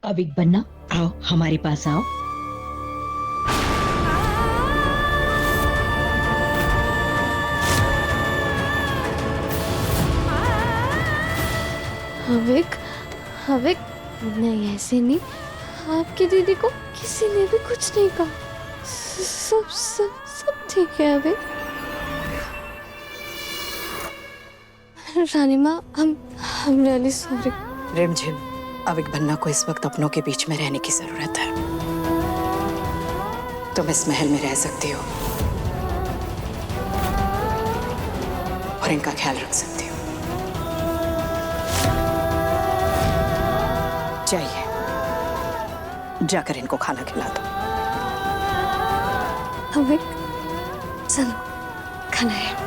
अविक बन्ना, आओ हमारे पास आओ। अविक, अविक, नहीं ऐसे नहीं। आपकी दीदी को किसी ने भी कुछ नहीं कहा। सब सब सब ठीक है अविक। रानी माँ, हम रियली सॉरी। रिमझिम, अविक बन्ना को इस वक्त अपनों के बीच में रहने की जरूरत है। तुम इस महल में रह सकती हो और इनका ख्याल रख सकती हो। जाइए, जाकर इनको खाना खिला दो। अविक, चलो खाना है।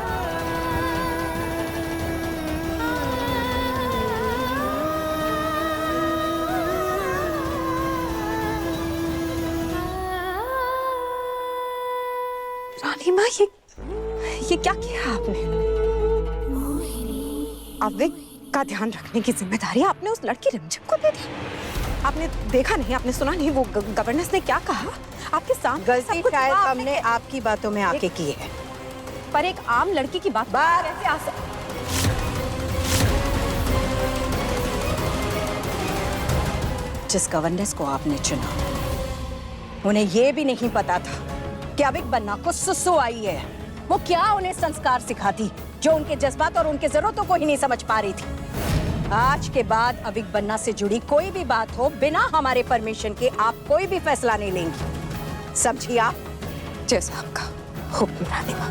रानी माँ, ये क्या किया आपने? अविक का ध्यान रखने की जिम्मेदारी आपने उस लड़की रिमझिम को दे दी। आपने देखा नहीं, आपने सुना नहीं वो गवर्नेंस ने क्या कहा आपके सामने? गलती शायद हमने आपकी बातों में आके की है, पर एक आम लड़की की बात कैसे आ सकती? जिस गवर्नेंस को आपने चुना, उन्हें यह भी नहीं पता था कि अविक बन्ना को सुसु आई है। वो क्या उन्हें संस्कार सिखाती जो उनके जज्बात और उनके जरूरतों को ही नहीं समझ पा रही थी। आज के बाद अविक बन्ना से जुड़ी कोई भी बात हो, बिना हमारे परमिशन के आप कोई भी फैसला नहीं लेंगी, समझिए आप? जैसा आपका हुक्म रानी माँ।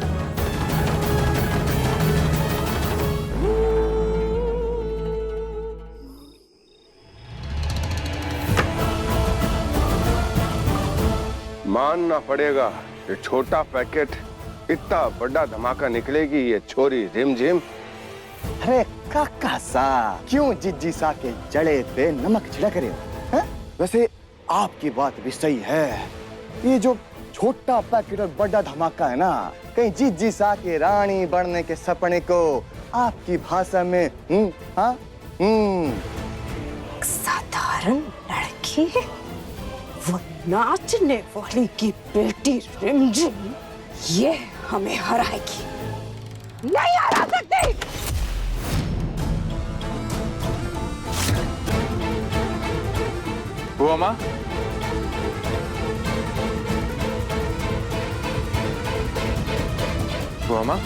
मानना पड़ेगा, ये छोटा पैकेट इतना बड़ा धमाका निकलेगी ये छोरी रिमझिम। अरे काका सा, क्यों जिज्जी सा के जड़े पे नमक छिड़क रहे हो? हैं? वैसे आपकी बात भी सही है। ये जो छोटा पैकेट और बड़ा धमाका है ना, कहीं जिज्जी सा के रानी बनने के सपने को आपकी भाषा में हाँ साधारण लड़की, वो नाचने वाली की बेटी रिमझिम, ये हमें हराएगी। नहीं हरा सकती। बुआ माँ, बुआ माँ,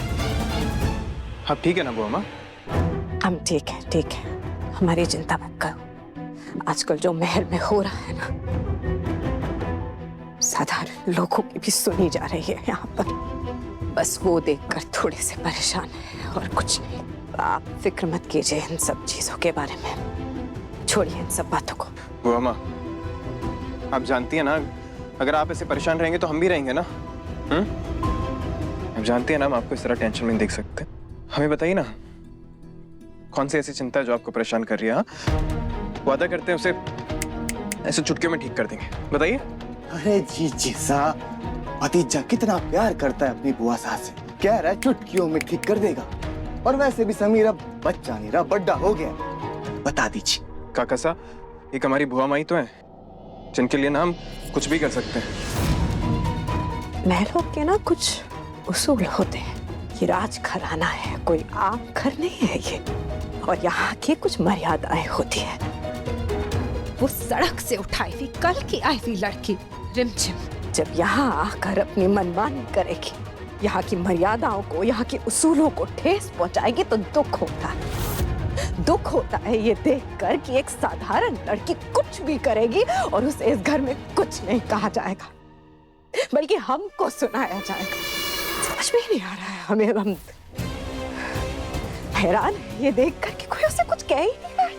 आप ठीक है ना बुआ माँ? हम ठीक है, ठीक है, हमारी चिंता मत करो। आजकल जो महल में हो रहा है ना, साधारण लोगों की भी सुनी जा रही है यहाँ पर। बस वो देखकर थोड़े से परेशान है और कुछ नहीं। आप फिक्र मत कीजिए इन सब चीजों के बारे में, छोड़िए इन सब बातों को। बुआ माँ, आप जानती हैं ना, अगर आप ऐसे परेशान रहेंगे तो हम भी रहेंगे ना। आप जानती हैं ना, हम आपको इस तरह टेंशन में नहीं देख सकते। हमें बताइए ना, कौन सी ऐसी चिंता है जो आपको परेशान कर रही है? वादा करते हैं उसे ऐसे चुटकियों में ठीक कर देंगे, बताइए। अरे जी सा, भतीजा कितना प्यार करता है अपनी बुआ सास से, कह रहा है चुटकियों में ठीक कर देगा। और वैसे भी समीर अब बच्चा नहीं रहा, बड्डा हो गया। बता दीजिए काका सा, एक हमारी बुआ माई तो है जिनके लिए ना हम कुछ भी कर सकते हैं। महलों के ना कुछ उसूल होते हैं। ये राज घराना है, कोई आम घर नहीं है ये, और यहाँ की कुछ मर्यादाएं होती है। वो सड़क से उठाई हुई कल की आई हुई लड़की रिमझिम जब यहाँ आकर अपनी मनमानी करेगी, यहाँ की मर्यादाओं को, यहाँ के उसूलों को ठेस पहुंचाएगी, तो दुख होता है। दुख होता है ये देखकर कि एक साधारण लड़की कुछ भी करेगी और उसे इस घर में कुछ नहीं कहा जाएगा, बल्कि हमको सुनाया जाएगा। समझ में ही नहीं आ रहा है हमें। हम हैरान है ये देखकर कि कोई उसे कुछ कह ही नहीं रहा है,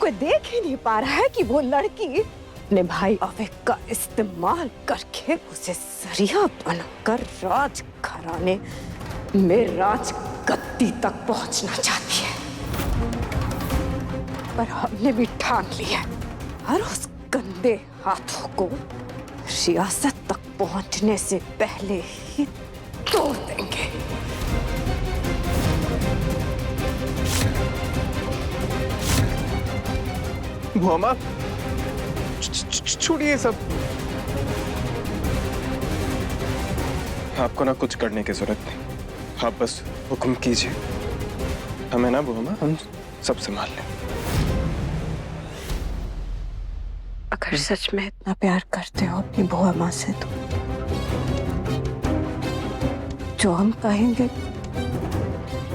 कोई देख ही नहीं पा रहा है कि वो लड़की अपने भाई अविक का इस्तेमाल करके उसे जरिया बनकर राज घराने में राज गद्दी तक पहुंचना चाहती है। पर हमने भी ठान लिया और उस गंदे हाथों को रियासत तक पहुंचने से पहले ही तोड़ देंगे। बुआ माँ, छोड़िए सब। आपको ना कुछ करने की जरूरत नहीं, आप बस हुक्म कीजिए, हमें ना बुआ, हम सब संभाल लें। अगर सच में इतना प्यार करते हो अपनी बुआ माँ से तो जो हम कहेंगे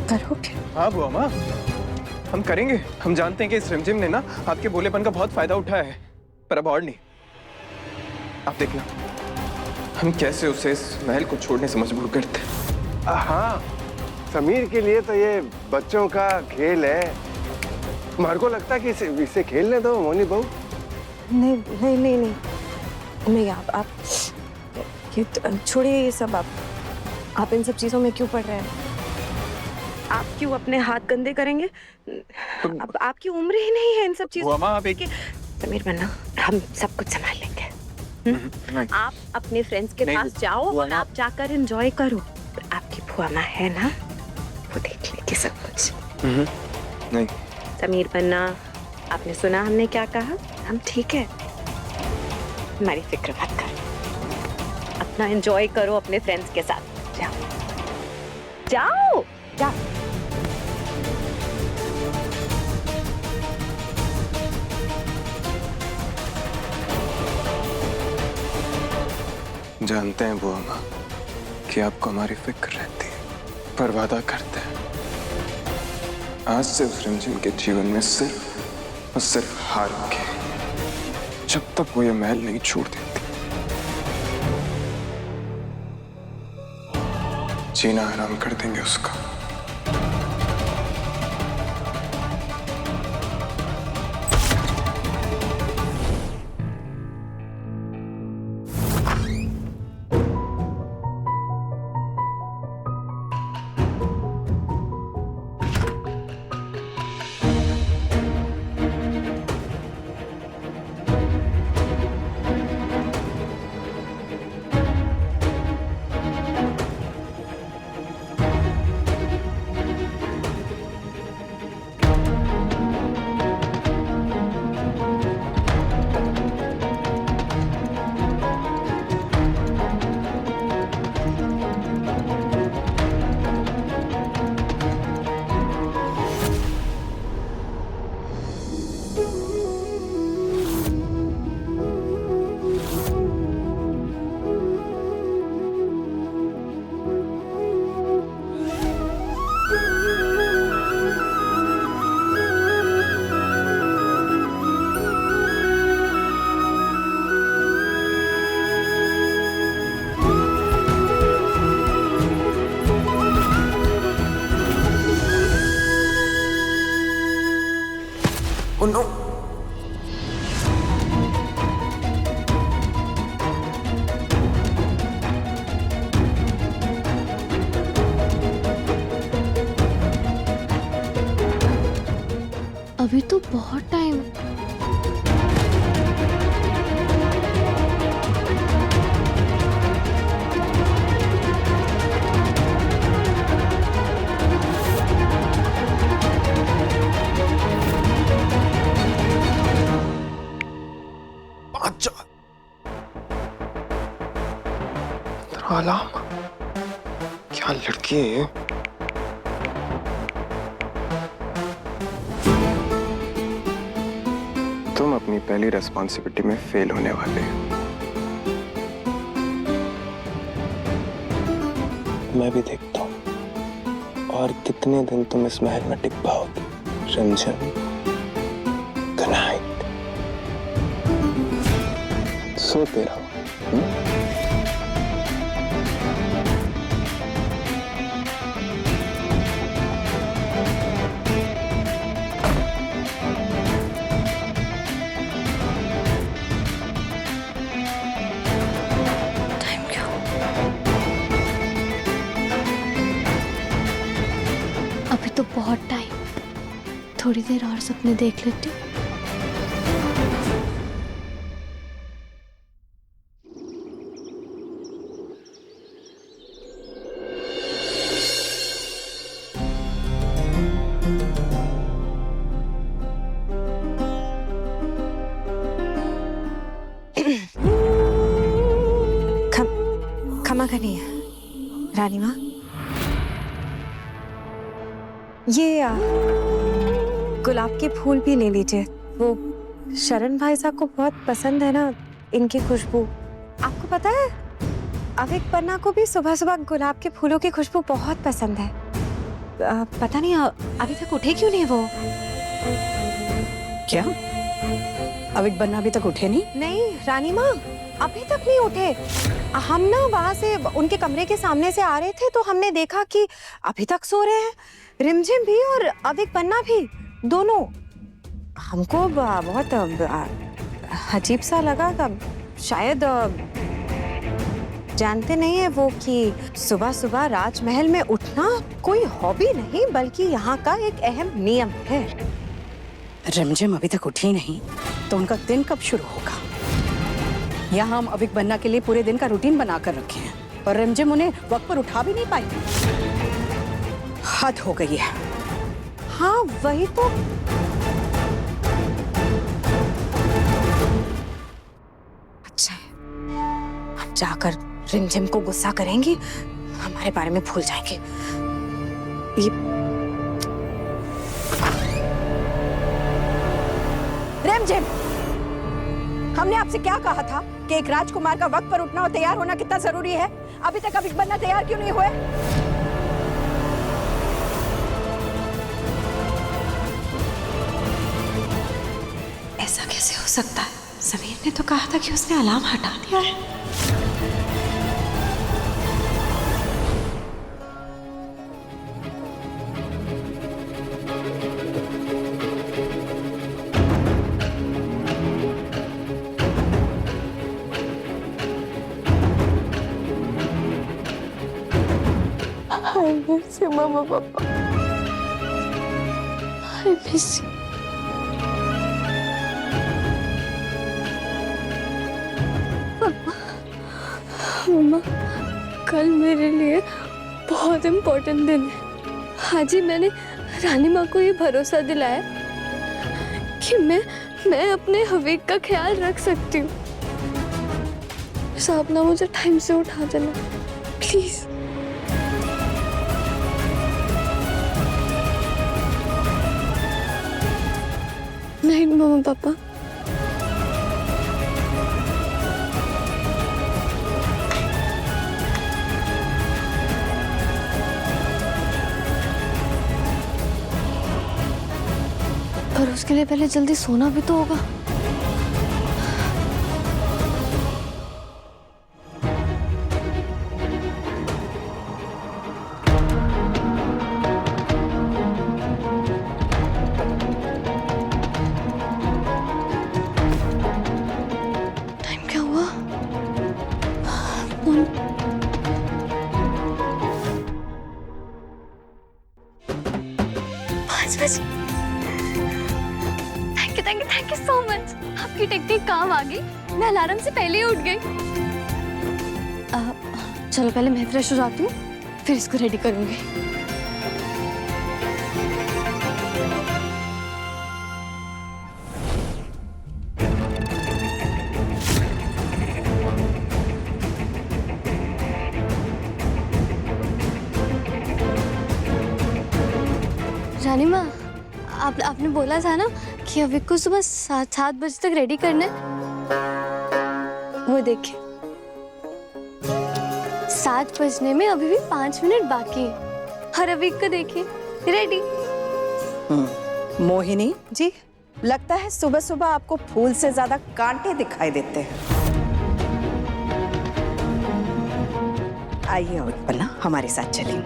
करोगे? हाँ बुआ माँ, हम करेंगे। हम जानते हैं कि इस रिमझिम ने ना आपके भोलेपन का बहुत फायदा उठाया है, पर अब और नहीं। आप देखना हम कैसे उसे इस महल को छोड़ने से मजबूर करते हैं। हाँ, समीर के लिए तो ये बच्चों का खेल है। मार को लगता है कि इसे खेलने दो मोनी बहू। नहीं नहीं नहीं नहीं नहीं, आप ये छोड़िए ये सब। आप इन सब चीजों में क्यों पड़ रहे हैं? आप क्यों अपने हाथ गंदे करेंगे? अब आपकी उम्र ही नहीं है इन सब चीजों की। समीर बन्ना, हम सब कुछ संभाल लेंगे। आप अपने फ्रेंड्स के पास जाओ और आप जाकर एंजॉय करो। आपकी बुआ माँ है ना, वो देख लेगी सब कुछ। नहीं समीर बन्ना, आपने सुना हमने क्या कहा? हम ठीक है, हमारी फिक्र मत कर, अपना एंजॉय करो अपने फ्रेंड्स के साथ। जाओ जाओ जाओ। जानते हैं बुआ माँ कि आपको हमारी फिक्र रहती है, पर वादा करते हैं आज से उस रिमझिम के जीवन में सिर्फ और सिर्फ हारोगे, जब तक वो ये महल नहीं छोड़ देती। जीना आराम कर देंगे उसका। Oh no! अभी तो बहुत टाइम। अलार्म, क्या लड़की है? तुम अपनी पहली रेस्पॉन्सिबिलिटी में फेल होने वाले हो। मैं भी देखता हूँ और कितने दिन तुम इस महल में टिक पाओगे। रिमझिम, गुड नाइट, सोते रहो। अभी तो बहुत टाइम, थोड़ी देर और सपने देख लेती हूँ। क्षमा करिए रानी माँ। ये गुलाब के फूल भी ले लीजिए, वो शरण भाई साहब को बहुत पसंद है ना इनकी खुशबू। आपको पता है अविक पन्ना को भी सुबह सुबह गुलाब के फूलों की खुशबू बहुत पसंद है। पता नहीं अभी तक उठे क्यों नहीं वो। क्या अविक बन्ना अभी तक उठे नहीं? नहीं रानी माँ, अभी तक नहीं उठे। हम ना वहां से उनके कमरे के सामने से आ रहे थे तो हमने देखा कि अभी तक सो रहे हैं, रिमझिम भी और अविक पन्ना भी, दोनों। हमको बहुत अजीब सा लगा। शायद जानते नहीं है वो कि सुबह सुबह राजमहल में उठना कोई हॉबी नहीं बल्कि यहाँ का एक अहम नियम है। रिमझिम अभी तक उठी नहीं तो उनका दिन कब शुरू होगा? यहाँ हम अविक बन्ना के लिए पूरे दिन का रूटीन बनाकर रखे हैं और रिमझिम उन्हें वक्त पर उठा भी नहीं पाई। हद हो गई है। हाँ वही तो। अच्छा है, हम जाकर रिमझिम को गुस्सा करेंगे, हमारे बारे में भूल जाएंगे। ये रिमझिम, हमने आपसे क्या कहा था कि एक राजकुमार का वक्त पर उठना और तैयार होना कितना जरूरी है? अभी तक अविक बन्ना तैयार क्यों नहीं हुए? ऐसा कैसे हो सकता है? समीर ने तो कहा था कि उसने अलार्म हटा दिया है। I miss you, Mama, Papa. I miss you. मम्मा, कल मेरे लिए बहुत इम्पोर्टेंट दिन है। आज ही मैंने रानी माँ को ये भरोसा दिलाया कि मैं अपने हवीक का ख्याल रख सकती हूँ। सपना मुझे टाइम से उठा देना प्लीज। नहीं मम्मा पापा। पर उसके लिए पहले जल्दी सोना भी तो होगा। टाइम क्या हुआ? 5 बजे। Thank you so much. आपकी टेक्निक काम आ गई, मैं अलार्म से पहले ही उठ गई। चलो पहले मैं फ्रेश हो जाती हूँ, फिर इसको रेडी करूंगी। रानी माँ, आपने बोला था ना कि अविक को सुबह 7 बजे तक रेडी करना है। वो देखिए 7 बजने में अभी भी 5 मिनट बाकी है। हर अविक को देखिए रेडी। मोहिनी जी, लगता है सुबह सुबह आपको फूल से ज्यादा कांटे दिखाई देते हैं। आइए अविक पन्ना, हमारे साथ चलिए।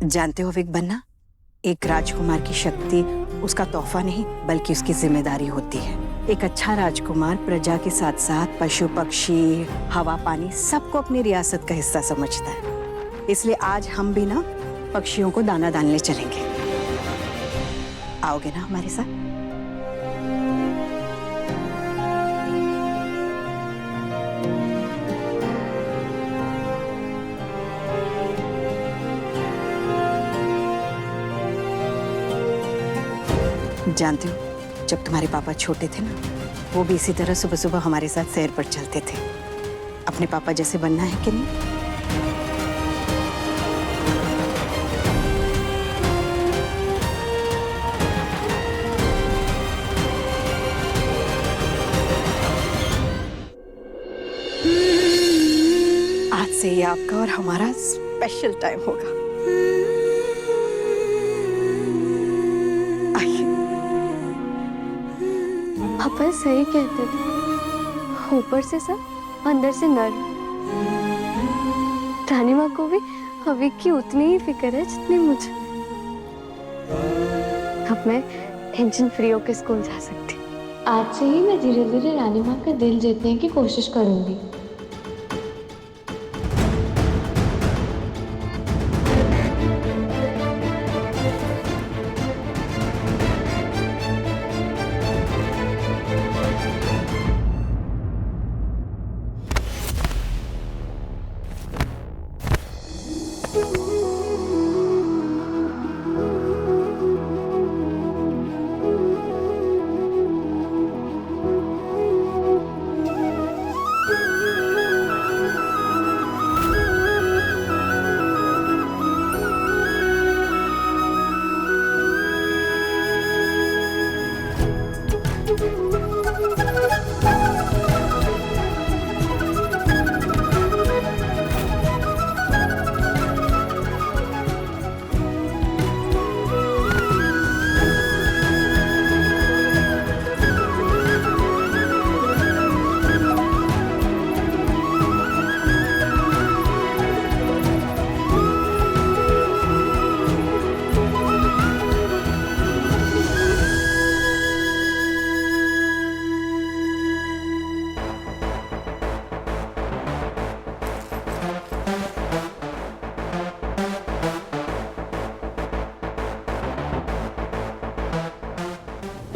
जानते हो अविक बन्ना, एक राजकुमार की शक्ति उसका तोहफा नहीं बल्कि उसकी जिम्मेदारी होती है। एक अच्छा राजकुमार प्रजा के साथ साथ पशु पक्षी हवा पानी सबको अपनी रियासत का हिस्सा समझता है। इसलिए आज हम भी ना पक्षियों को दाना डालने चलेंगे। आओगे ना हमारे साथ? जानते हो, जब तुम्हारे पापा छोटे थे ना, वो भी इसी तरह सुबह सुबह हमारे साथ सैर पर चलते थे। अपने पापा जैसे बनना है कि नहीं? आज से ये आपका और हमारा स्पेशल टाइम होगा। पापा सही कहते थे, ऊपर से सब अंदर से नर्म। रानी माँ को भी अभी की उतनी ही फिक्र है जितनी मुझे। अब मैं टेंशन फ्री होकर स्कूल जा सकती। आज से ही मैं धीरे धीरे रानी माँ का दिल जीतने की कोशिश करूंगी।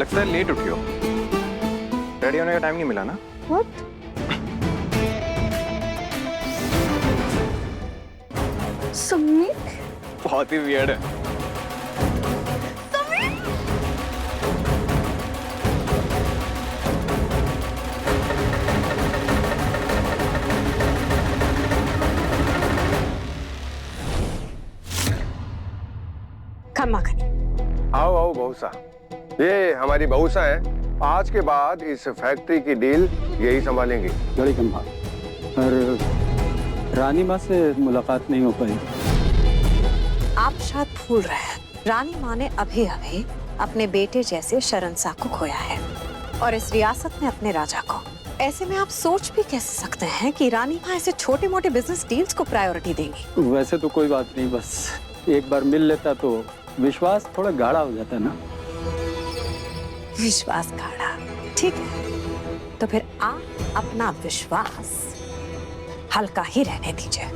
लगता है लेट उठी हो। रेडी होने का टाइम नहीं मिला ना? What? समीर? बहुत ही वियर्ड है। खम्मा खनी। आओ आओ बहुसा, ये हमारी बहुसा है। आज के बाद इस फैक्ट्री की डील यही संभालेंगी। बड़ी कम बात, पर रानी माँ से मुलाकात नहीं हो पाई। आप शायद भूल रहे हैं, रानी माँ ने अभी अभी अपने बेटे जैसे शरणशाह को खोया है और इस रियासत में अपने राजा को। ऐसे में आप सोच भी कैसे सकते हैं कि रानी माँ ऐसे छोटे मोटे बिजनेस डील्स को प्रायोरिटी देंगी? वैसे तो कोई बात नहीं, बस एक बार मिल लेता तो विश्वास थोड़ा गाढ़ा हो जाता ना। विश्वास गाढ़ा, ठीक है, तो फिर आप अपना विश्वास हल्का ही रहने दीजिए।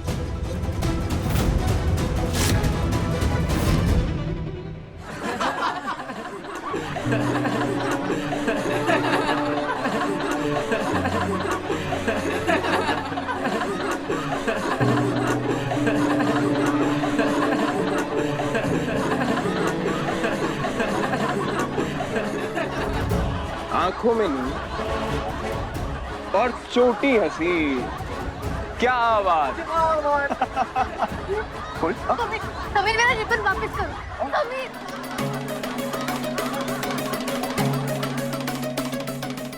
आंखों में नींद और छोटी हंसी, क्या बात। समीर मेरा रिबन वापस करो। Sameer.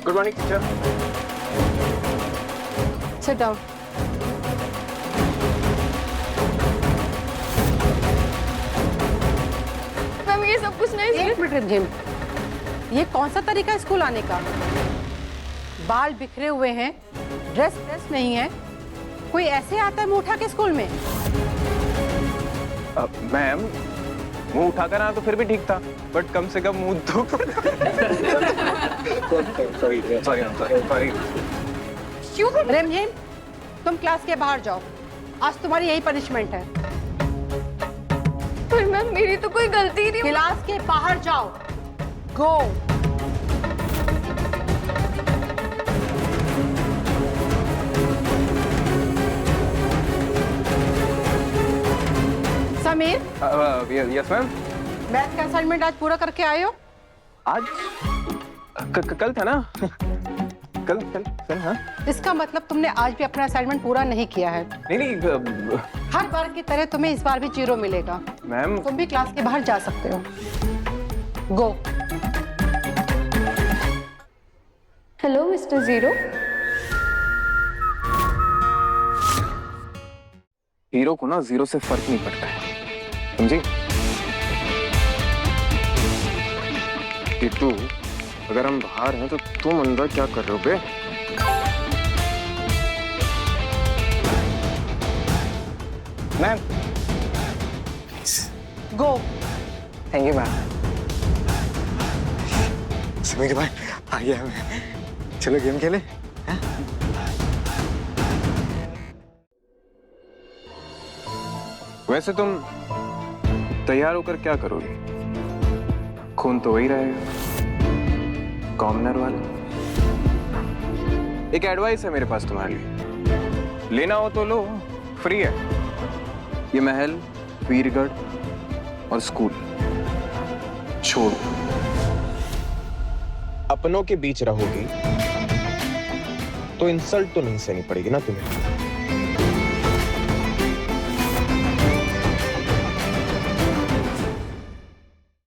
Good morning teacher. Sit down. Ma'am ये सब कुछ नहीं। एक मिनट रिमझिम, ये कौन सा तरीका है स्कूल आने का? बाल बिखरे हुए हैं, ड्रेस नहीं है, कोई ऐसे आता है मुंह उठा के स्कूल में? मैम, मुंह उठाकर आना तो फिर भी ठीक था, बट कम से कम मुंह धो रिमझिम, तुम क्लास के बाहर जाओ। आज तुम्हारी यही पनिशमेंट है। पर मैम मेरी तो कोई गलती नहीं। क्लास के बाहर जाओ। Go. Sameer, yes ma'am. Math का असाइनमेंट आज पूरा करके आए हो? आज कल था ना? कल कल कल हाँ। इसका मतलब तुमने आज भी अपना असाइनमेंट पूरा नहीं किया है। नहीं हर बार की तरह तुम्हें इस बार भी 0 मिलेगा। मैम। तुम भी क्लास के बाहर जा सकते हो। Go. Hello mister zero. Hero को ना 0 से फर्क नहीं पड़ता है, समझी? टीटू, अगर हम बाहर हैं तो तुम अंदर क्या कर रहे हो बे? Ma'am. Go. Thank you ma'am. Sameer भाई आ गया मैं। चलो गेम खेले। वैसे तुम तैयार होकर क्या करोगे? खून तो वही रहेगा, कॉमनर वाला। एक एडवाइस है मेरे पास तुम्हारे लिए, लेना हो तो लो, फ्री है। ये महल, वीरगढ़ और स्कूल छोड़, अपनों के बीच रहोगी तो इंसल्ट तो नहीं सहनी पड़ेगी ना तुम्हें।